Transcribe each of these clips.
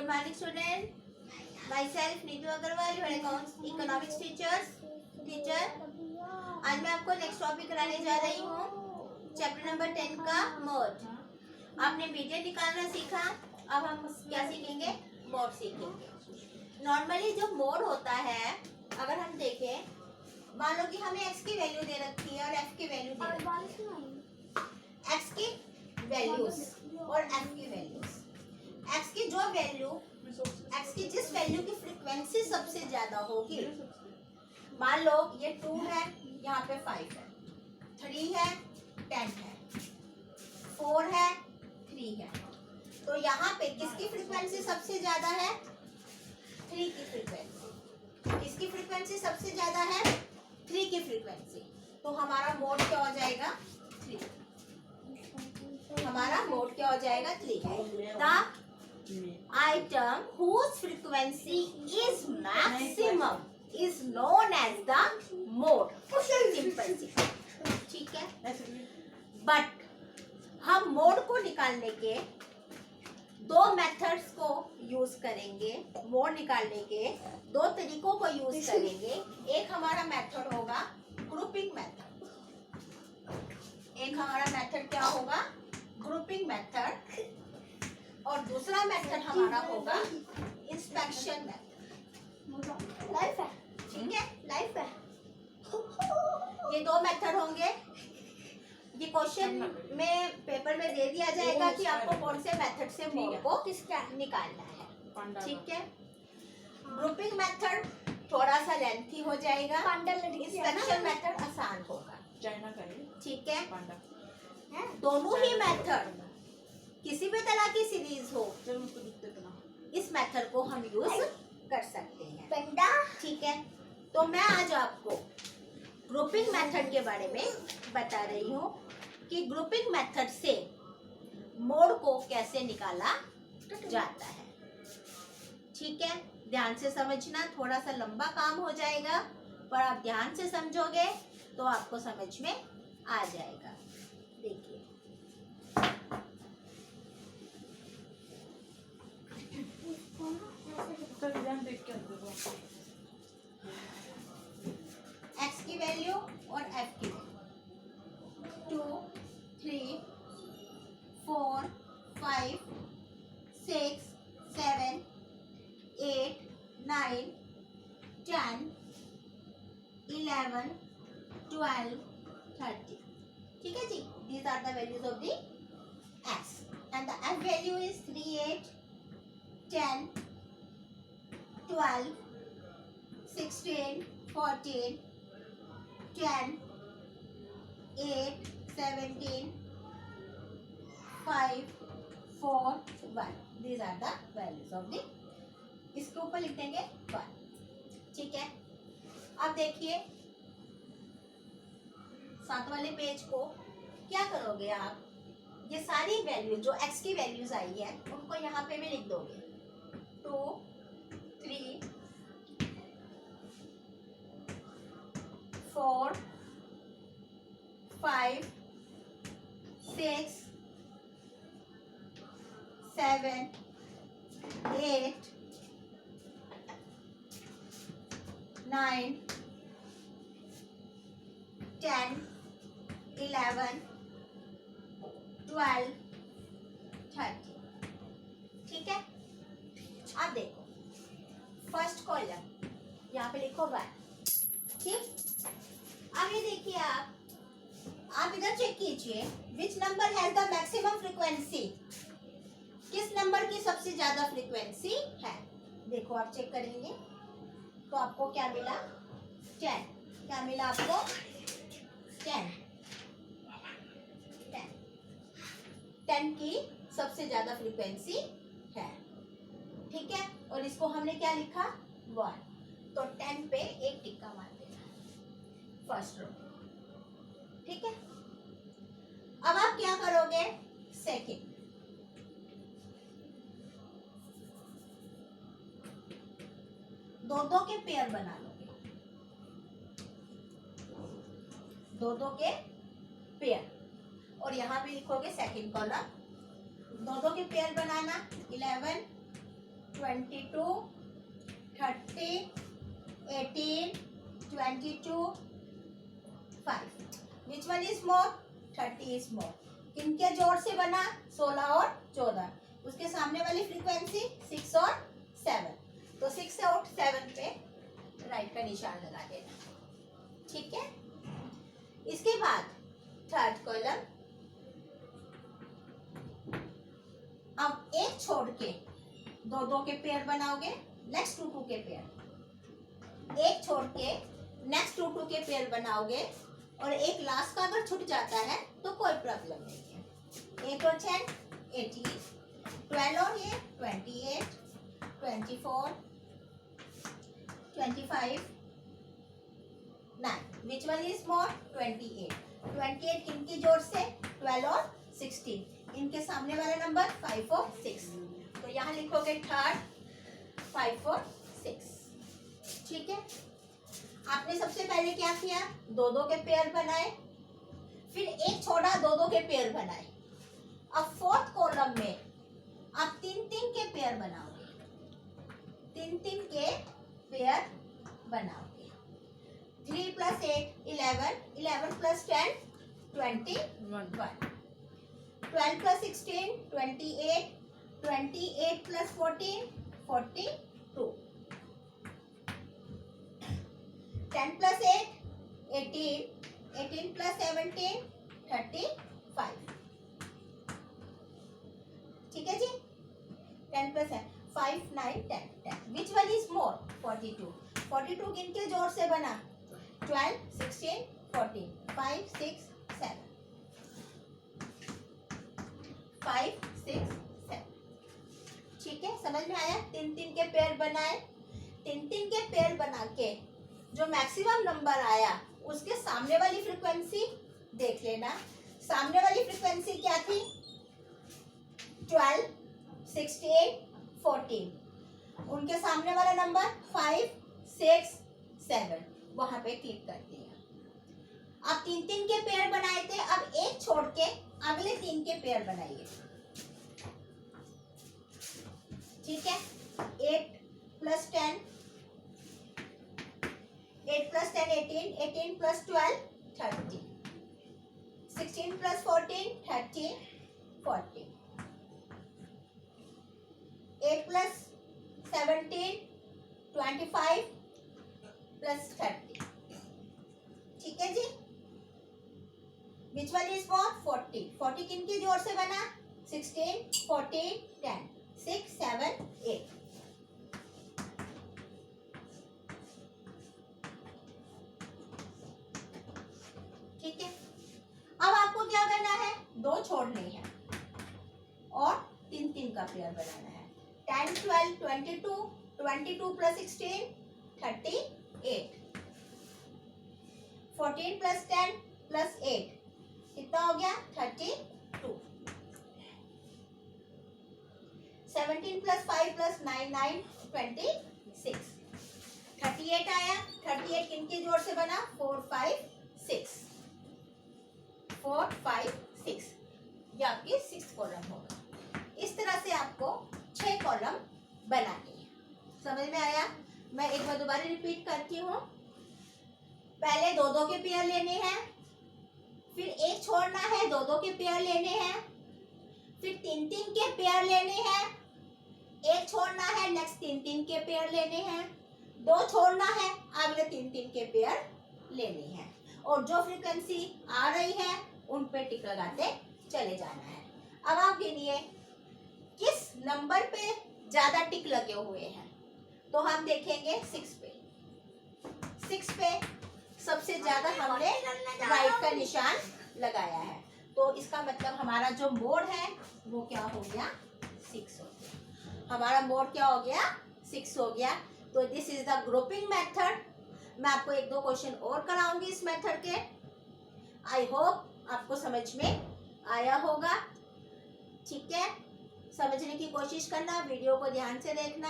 Good morning, student. Myself Neetu Agarwal, your accounts economics teacher. आज मैं आपको नेक्स्ट टॉपिक कराने जा रही हूँ चैप्टर नंबर 10 का मोड. आपने मीडियन निकालना सीखा, अब हम क्या सीखेंगे? मोड सीखेंगे. नॉर्मली जो मोड होता है, अगर हम देखें, मान लो कि हमें x की वैल्यू दे रखी है और f की वैल्यू दे रखी है. x की वैल्यूज और f की वैल्यूज. x की जो वैल्यू, x की जिस वैल्यू की फ्रीक्वेंसी सबसे ज्यादा होगी, मान लो ये 2 है, यहाँ पे 5 है, 3 है, 10 है, 4 है, 3 है, तो यहाँ पे किसकी फ्रीक्वेंसी सबसे ज्यादा है? 3 की फ्रीक्वेंसी. किसकी फ्रीक्वेंसी सबसे ज्यादा है? 3 की फ्रीक्वेंसी. तो हमारा मोड क्या हो जाएगा? 3. हमारा मोड क्या हो जाएगा? 3. The item whose frequency is maximum is known as the mode. Simple. ठीक है. बट हम मोड को निकालने के 2 मेथड्स को यूज करेंगे. मोड निकालने के 2 तरीकों को यूज करेंगे. एक हमारा मेथड होगा ग्रुपिंग मेथड. एक हमारा मेथड क्या होगा? Grouping method. और दूसरा मेथड हमारा होगा इंस्पेक्शन मेथड. लाइफ है, ठीक है, लाइफ है. ये 2 मेथड होंगे. ये क्वेश्चन में पेपर में दे दिया जाएगा कि आपको कौन से मेथड से मोड को निकालना है. ठीक है. ग्रुपिंग मेथड थोड़ा सा लेंथी हो जाएगा. इंस्पेक्शन मेथड आसान होगा. ठीक है. दोनों ही मेथड किसी भी तरह की सीरीज हो, इस मेथड को हम यूज कर सकते हैं. ठीक है. तो मैं आज आपको ग्रुपिंग मेथड के बारे में बता रही हूँ कि ग्रुपिंग मेथड से मोड को कैसे निकाला जाता है. ठीक है. ध्यान से समझना. थोड़ा सा लंबा काम हो जाएगा, पर आप ध्यान से समझोगे तो आपको समझ में आ जाएगा. देखिए, x की वैल्यू और f की वैल्यू 2, 3, 4, 5, 6, 7, 8, 9, 10, 11, 12, 30. ठीक है जी. These are the values of the x and the f value is 3, 8, 10, 12, 16, 14, 10, 8, 17, 5, 4, 1. These are the values of the. इसके ऊपर लिख देंगे 1. ठीक है. अब देखिए 7 वाले पेज को क्या करोगे आप? ये सारी वैल्यू जो x की वैल्यूज आई है उनको यहाँ पे भी लिख दोगे. 2, 3, 4, 5, 6, 7, 8, 9, 10, 11, 12, 30. ठीक है. अब देखो फर्स्ट कॉलम यहाँ पे लिखो 1. ठीक. अब ये देखिए, आप इधर चेक कीजिए which number has the maximum frequency. किस नंबर की सबसे ज्यादा फ्रीक्वेंसी है? देखो आप चेक करेंगे तो आपको क्या मिला? 10. क्या मिला आपको? 10. 10 की सबसे ज्यादा फ्रीक्वेंसी है. ठीक है. और इसको हमने क्या लिखा? 1. तो 10 पे एक टिक्का मार देना फर्स्ट रो. ठीक है. अब आप क्या करोगे? सेकंड. दो के पेयर बना लोगे. 2 के पेयर. और यहाँ भी लिखोगे सेकंड कॉलम. 2 के pair banana 11, 22, 30, 18, 22, 5. Which one is more? 30 is more. किनके जोड़ से बना? 16 और 14. उसके सामने वाली फ्रीक्वेंसी 6 और 7. तो 6 और 7 पे राइट का निशान लगा देना. ठीक है. इसके बाद थर्ड कॉलम, अब एक छोड़ के दो दो के पेयर बनाओगे, नेक्स्ट टू टू के पेयर. एक छोड़ के नेक्स्ट टू टू के पेयर बनाओगे और एक लास्ट का अगर छूट जाता है तो कोई प्रॉब्लम नहीं है. 8 और 10 18, 12 और ये 28, 24, 25, 9. Which one is more? 28. 28 किनकी जोड़ से? 12 और 16. इनके सामने वाला नंबर 5 और 6. तो यहाँ लिखोगे थर्ड 5 और 6. ठीक है. आपने सबसे पहले क्या किया? दो दो के पेयर बनाए, फिर एक छोड़ा, दो दो के पेयर बनाए. अब फोर्थ कॉलम में आप तीन तीन के पेयर बनाओगे. तीन तीन के पेयर बनाओगे. 3 plus 8 11, 11 plus 10 21, 12 plus 16 28, 28 plus 14 42, 10 plus 8 18, 18 plus 17 35. ठीक है जी. 10 plus 5 9 10 10. Which one is more? 42. 42 किनके जोड़ से बना? 12 16 14, 5 6 7, 5 6 7. ठीक है. समझ में आया? तीन तीन के पेयर बनाए. तीन तीन के पेयर बना के जो मैक्सिमम नंबर आया उसके सामने वाली फ्रीक्वेंसी देख लेना. सामने वाली फ्रीक्वेंसी क्या थी? 12 16 14. उनके सामने वाला नंबर 5 6 7. वहां पे क्लिक कर दिया. आप तीन तीन के पेयर बनाए थे, अब एक छोड़ के अगले तीन के पेयर बनाइए. ठीक है. 8 plus 10 8 plus 10 18, 18 plus 12 30, 16 plus 14 30 40, 8 plus 17 25 plus 30. ठीक है जी. Which one is more? 40. 40 किनके जोड़ से बना? 16 14 10, 6 7 8. ठीक है. अब आपको क्या करना है? दो छोड़ने हैं और तीन तीन का पेयर बनाना है. 10 12 22, 22 plus 16 38, 14 plus 10 plus 8 कितना हो गया? 32. 17 plus 5 plus 9 9 26. 38 आया. 38 किनके जोड़ से बना? 4 5 6, 4 5 6. ये आपकी 6th कॉलम होगा. इस तरह से आपको 6 कॉलम बनानी है. समझ में आया? मैं एक बार दोबारा रिपीट करती हूँ. पहले दो दो के पेयर लेने हैं, फिर एक छोड़ना है, दो दो के पेयर लेने हैं, फिर तीन तीन के पेयर लेने हैं, एक छोड़ना है, नेक्स्ट तीन तीन के पेयर लेने हैं, दो छोड़ना है, अगले तीन तीन के पेयर लेने हैं. और जो फ्रीक्वेंसी आ रही है उन पे टिक लगाते चले जाना है. अब आप गिनिए किस नंबर पे ज्यादा टिक लगे हुए हैं. तो हम देखेंगे 6 पे. 6 पे सबसे ज्यादा हमने राइट का निशान लगाया है. तो इसका मतलब हमारा जो मोड है वो क्या हो गया? 6 हो गया. हमारा मोड क्या हो गया? 6 हो गया. तो this is the grouping method. मैं आपको एक दो क्वेश्चन और कराऊंगी इस मेथड के. आई होप आपको समझ में आया होगा. ठीक है. समझने की कोशिश करना, वीडियो को ध्यान से देखना,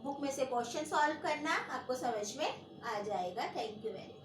बुक में से क्वेश्चन सॉल्व करना, आपको समझ में आ जाएगा. Thank you very much.